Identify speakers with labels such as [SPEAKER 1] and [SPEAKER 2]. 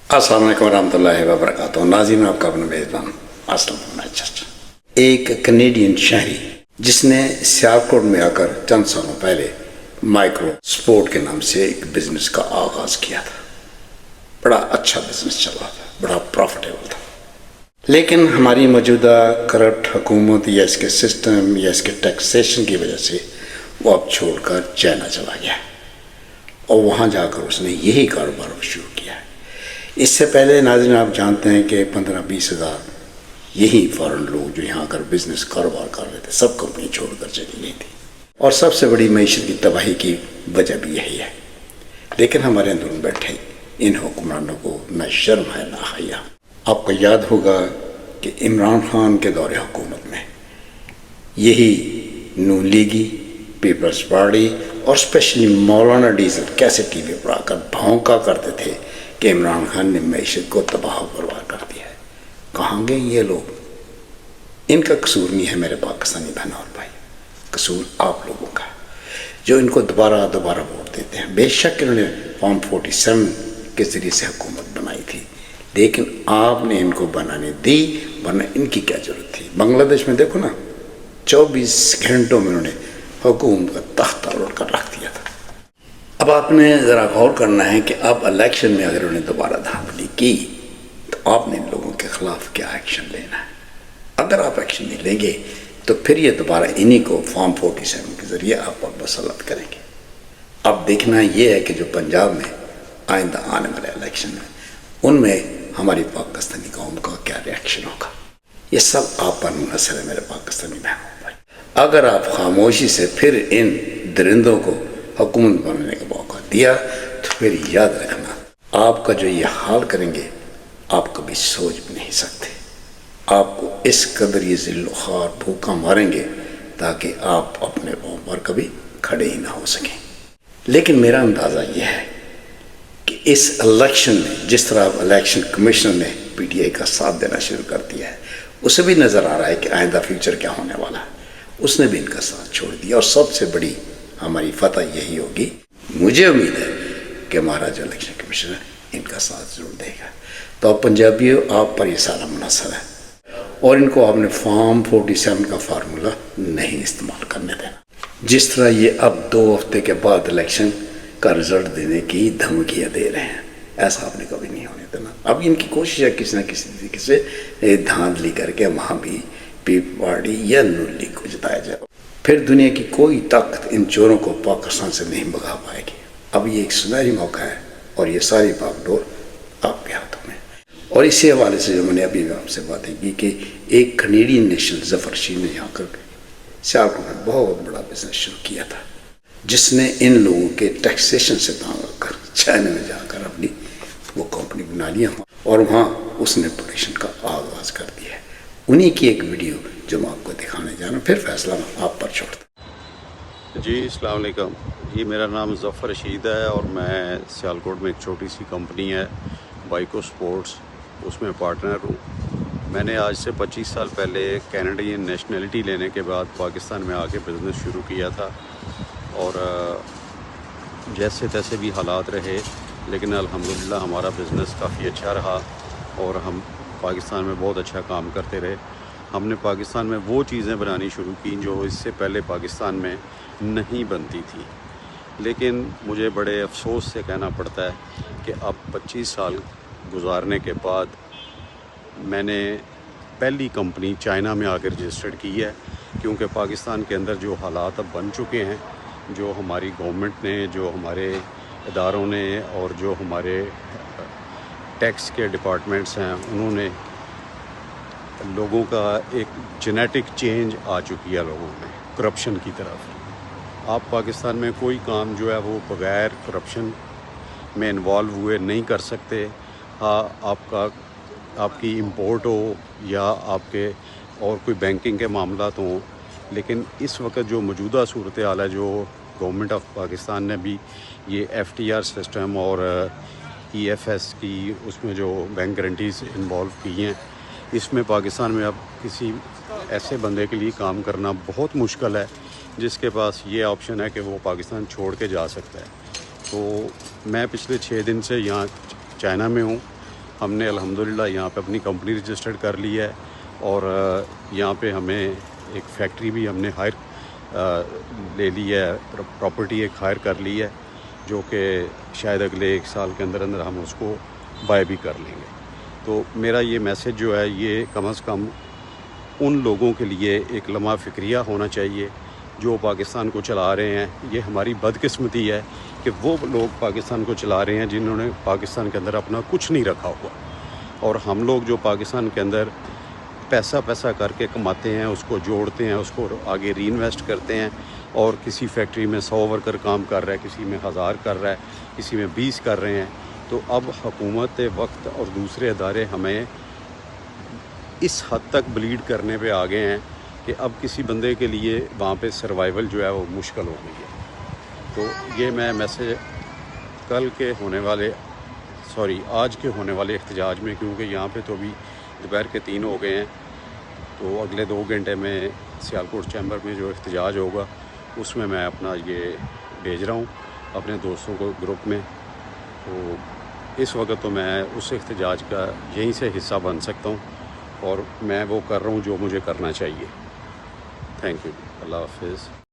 [SPEAKER 1] अस्सलाम वालेकुम रहमतुल्लाहि व बरकातहू। नाज़रीन, आपका अपना मेज़बान असलम। एक कनेडियन शहरी जिसने सियालकोट में आकर चंद सालों पहले माइक्रो स्पोर्ट के नाम से एक बिजनेस का आगाज किया था। बड़ा अच्छा बिजनेस चल रहा था, बड़ा प्रॉफिटेबल था। लेकिन हमारी मौजूदा करप्ट हुकूमत या इसके सिस्टम या इसके टैक्सेशन की वजह से वो अब छोड़कर चाइना चला गया और वहाँ जाकर उसने यही कारोबार शुरू किया है। इससे पहले नाज़रीन, आप जानते हैं कि 15-20 हज़ार यही फॉरेन लोग जो यहाँ आकर बिजनेस कारोबार कर रहे थे, सब कंपनी छोड़कर चली गई थी। और सबसे बड़ी मईशत की तबाही की वजह भी यही है। लेकिन हमारे अंदर बैठे इन हुक्मरानों को न शर्म है न हया। आपको याद होगा कि इमरान खान के दौरे हुकूमत में यही नून लीगी, पीपल्स पार्टी और स्पेशली मौलाना डीजल कैसे टीवी पर आकर भौंका करते थे कि इमरान खान ने मईशत को तबाह बर्बाद कर दिया है। कहाँ गए ये लोग? इनका कसूर नहीं है मेरे पाकिस्तानी बहनों और भाई, कसूर आप लोगों का जो इनको दोबारा वोट देते हैं। बेशक इन्होंने फॉर्म 47 के ज़रिए से हुकूमत बनाई थी, लेकिन आपने इनको बनाने दी, वरना इनकी क्या ज़रूरत थी। बांग्लादेश में देखो ना, 24 घंटों में उन्होंने हुकूमत का तख्ता उलट कर रख दिया था। अब आपने ज़रा गौर करना है कि अब इलेक्शन में अगर उन्हें दोबारा धांधली की तो आपने इन लोगों के ख़िलाफ़ क्या एक्शन लेना है। अगर आप एक्शन नहीं लेंगे तो फिर ये दोबारा इन्हीं को फॉर्म 47 के ज़रिए आप पर मुसल्लत करेंगे। अब देखना ये है कि जो पंजाब में आइंदा आने वाले इलेक्शन में उनमें हमारी पाकिस्तानी कौम का क्या रिएक्शन होगा। ये सब आप पर मुनहसर है मेरे पाकिस्तानी बहनों पर। अगर आप खामोशी से फिर इन दरिंदों को हुकूमत बनने का मौका दिया तो फिर याद रखना, आपका जो ये हाल करेंगे आप कभी सोच भी नहीं सकते। आपको इस कदर ये ज़िल्ल-ओ-ख़ार भूखा मारेंगे ताकि आप अपने पाँव पर कभी खड़े ही ना हो सकें। लेकिन मेरा अंदाज़ा ये है कि इस इलेक्शन में जिस तरह अब इलेक्शन कमीशन ने PTI का साथ देना शुरू कर दिया है, उसे भी नज़र आ रहा है कि आइंदा फ्यूचर क्या होने वाला है। उसने भी इनका साथ छोड़ दिया और सबसे बड़ी हमारी फतह यही होगी। मुझे उम्मीद है कि हमारा जो इलेक्शन कमीशन है इनका साथ जरूर देगा। तो अब पंजाबियों, आप पर यह सारा मुनहसर है और इनको आपने फॉर्म 47 का फार्मूला नहीं इस्तेमाल करने देना। जिस तरह ये अब 2 हफ्ते के बाद इलेक्शन का रिजल्ट देने की धमकियाँ दे रहे हैं, ऐसा आपने कभी नहीं होने देना। अब इनकी कोशिश है किसी न किसी तरीके से धांधली करके वहाँ भी पीपल पार्टी या नून लीग को जिताया जाए। फिर दुनिया की कोई ताकत इन चोरों को पाकिस्तान से नहीं भगा पाएगी। अब ये एक सुनहरी मौका है और ये सारी बागडोर आपके हाथों में। और इसी हवाले से जो मैंने अभी आपसे बातें की कि एक कनेडियन नेशनल ज़फ़र शी ने यहाँ कर सियालकोट में बहुत बड़ा बिजनेस शुरू किया था, जिसने इन लोगों के टैक्सेशन से तांग कर चाइना में जाकर अपनी वो कंपनी बना लिया और वहाँ उसने प्रोडक्शन का आगाज़ कर दिया है। उन्हीं की एक वीडियो जो मैं आपको दिखाने जा रहा हूँ, फिर फैसला मैं आप पर छोड़ता।
[SPEAKER 2] जी अस्सलाम वालेकुम जी, मेरा नाम ज़फ़र रशीद है और मैं सियालकोट में एक छोटी सी कंपनी है बाइको स्पोर्ट्स, उसमें पार्टनर हूँ। मैंने आज से 25 साल पहले कैनेडियन नेशनलिटी लेने के बाद पाकिस्तान में आके बिज़नेस शुरू किया था और जैसे तैसे भी हालात रहे, लेकिन अल्हम्दुलिल्लाह हमारा बिज़नेस काफ़ी अच्छा रहा और हम पाकिस्तान में बहुत अच्छा काम करते रहे। हमने पाकिस्तान में वो चीज़ें बनानी शुरू की जो इससे पहले पाकिस्तान में नहीं बनती थी। लेकिन मुझे बड़े अफसोस से कहना पड़ता है कि अब 25 साल गुजारने के बाद मैंने पहली कंपनी चाइना में आकर रजिस्टर्ड की है, क्योंकि पाकिस्तान के अंदर जो हालात अब बन चुके हैं, जो हमारी गवर्नमेंट ने, जो हमारे इदारों ने और जो हमारे टैक्स के डिपार्टमेंट्स हैं, उन्होंने लोगों का एक जेनेटिक चेंज आ चुकी है लोगों में करप्शन की तरफ। आप पाकिस्तान में कोई काम जो है वो बग़ैर करप्शन में इन्वॉल्व हुए नहीं कर सकते। हाँ, आपकी इंपोर्ट हो या आपके और कोई बैंकिंग के मामला तो हों, लेकिन इस वक्त जो मौजूदा सूरत हाल है, जो गवर्नमेंट ऑफ पाकिस्तान ने भी ये FTR सिस्टम और EFS की उसमें जो बैंक गारंटीज़ इन्वॉल्व की हैं, इसमें पाकिस्तान में अब किसी ऐसे बंदे के लिए काम करना बहुत मुश्किल है जिसके पास ये ऑप्शन है कि वो पाकिस्तान छोड़ के जा सकता है। तो मैं पिछले 6 दिन से यहाँ चाइना में हूँ ہم نے الحمدللہ یہاں پہ اپنی کمپنی رجسٹرڈ کر لی ہے اور یہاں پہ ہمیں ایک فیکٹری بھی ہم نے لے لی ہے، پراپرٹی ایک ہائر کر لی ہے، جو کہ شاید اگلے 1 سال کے اندر اندر ہم اس کو بائی بھی کر لیں گے۔ تو میرا یہ میسج جو ہے یہ کم از کم ان لوگوں کے لیے ایک لمحہ فکریہ ہونا چاہیے جو پاکستان کو چلا رہے ہیں۔ یہ ہماری بدقسمتی ہے کہ وہ لوگ پاکستان کو چلا رہے ہیں جنہوں نے پاکستان کے اندر اپنا کچھ نہیں رکھا ہوا، اور ہم لوگ جو پاکستان کے اندر پیسہ کر کے کماتے ہیں، اس کو جوڑتے ہیں، اس کو آگے ری انویسٹ کرتے ہیں، اور کسی فیکٹری میں 100 ورکر کام کر رہا ہے، کسی میں 1000 کر رہا ہے، کسی میں 20 کر رہے ہیں۔ تو اب حکومت وقت اور دوسرے ادارے ہمیں اس حد تک بلیڈ کرنے پہ آ گئے ہیں کہ اب کسی بندے کے لیے وہاں پہ سروائیول جو ہے وہ مشکل ہو گئی ہے۔ تو یہ میں میسج آج کے ہونے والے احتجاج میں، کیونکہ یہاں پہ تو ابھی دوپہر کے 3 ہو گئے ہیں، تو اگلے 2 گھنٹے میں سیالکوٹ چیمبر میں جو احتجاج ہوگا اس میں اپنا یہ بھیج رہا ہوں اپنے دوستوں کو گروپ میں۔ تو اس وقت تو میں اس احتجاج کا یہیں سے حصہ بن سکتا ہوں، اور میں وہ کر رہا ہوں جو مجھے کرنا چاہیے۔ تھینک یو، اللہ حافظ۔